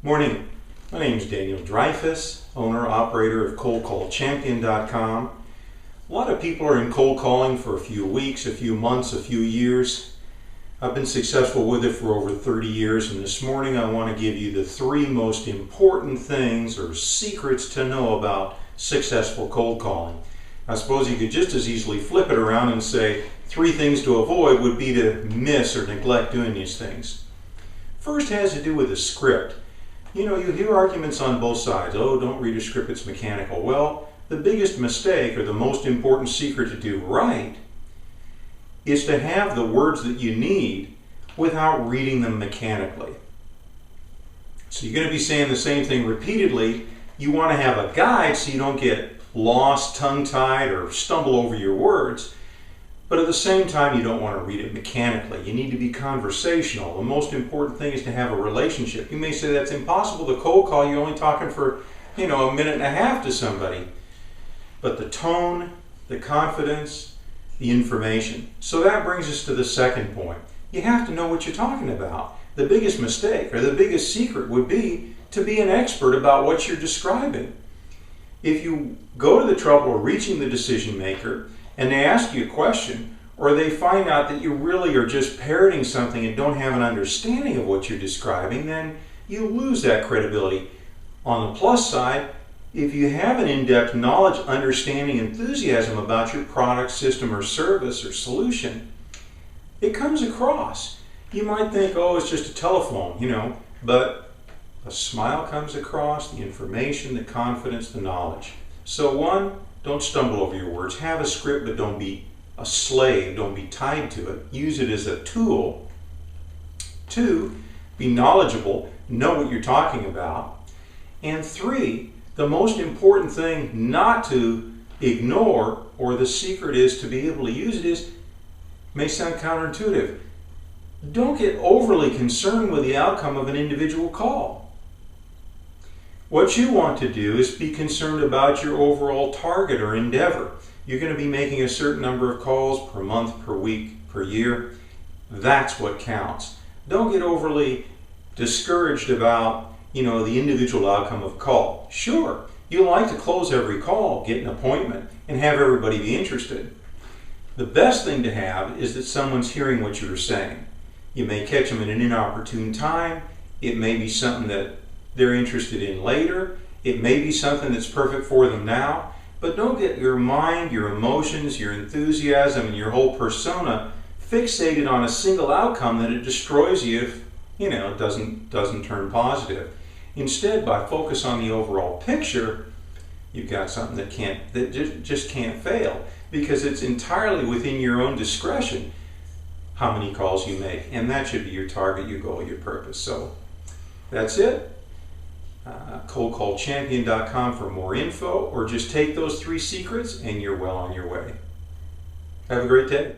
Morning. My name is Daniel Dreyfus, owner-operator of coldcallchampion.com. A lot of people are in cold calling for a few weeks, a few months, a few years. I've been successful with it for over 30 years, and this morning I want to give you the 3 most important things or secrets to know about successful cold calling. I suppose you could just as easily flip it around and say 3 things to avoid would be to miss or neglect doing these things. First has to do with the script. You hear arguments on both sides. Oh, don't read a script, it's mechanical. Well, the biggest mistake or the most important secret to do right is to have the words that you need without reading them mechanically. So you're going to be saying the same thing repeatedly. You want to have a guide so you don't get lost, tongue-tied, or stumble over your words. But at the same time, you don't want to read it mechanically. You need to be conversational. The most important thing is to have a relationship. You may say that's impossible to cold call. You're only talking for, a minute and a half to somebody. But the tone, the confidence, the information. So that brings us to the second point. You have to know what you're talking about. The biggest mistake or the biggest secret would be to be an expert about what you're describing. If you go to the trouble of reaching the decision maker and they ask you a question, or they find out that you really are just parroting something and don't have an understanding of what you're describing, then you lose that credibility. On the plus side, if you have an in-depth knowledge, understanding, enthusiasm about your product, system, or service or solution, it comes across. You might think, oh, it's just a telephone, but a smile comes across, the information, the confidence, the knowledge. So 1, don't stumble over your words. Have a script, but don't be a slave. Don't be tied to it. Use it as a tool. 2, be knowledgeable. Know what you're talking about. And 3, the most important thing not to ignore, or the secret is to be able to use it, may sound counterintuitive. Don't get overly concerned with the outcome of an individual call. What you want to do is be concerned about your overall target or endeavor. You're going to be making a certain number of calls per month, per week, per year. That's what counts. Don't get overly discouraged about, the individual outcome of a call. Sure, you like to close every call, get an appointment, and have everybody be interested. The best thing to have is that someone's hearing what you're saying. You may catch them at an inopportune time. It may be something that they're interested in later. It may be something that's perfect for them now. But don't get your mind, your emotions, your enthusiasm, and your whole persona fixated on a single outcome that it destroys you if, it doesn't turn positive. Instead, by focus on the overall picture, you've got something that just can't fail, because it's entirely within your own discretion how many calls you make, and that should be your target, your goal, your purpose. So that's it. Coldcallchampion.com for more info, or just take those 3 secrets and you're well on your way. Have a great day.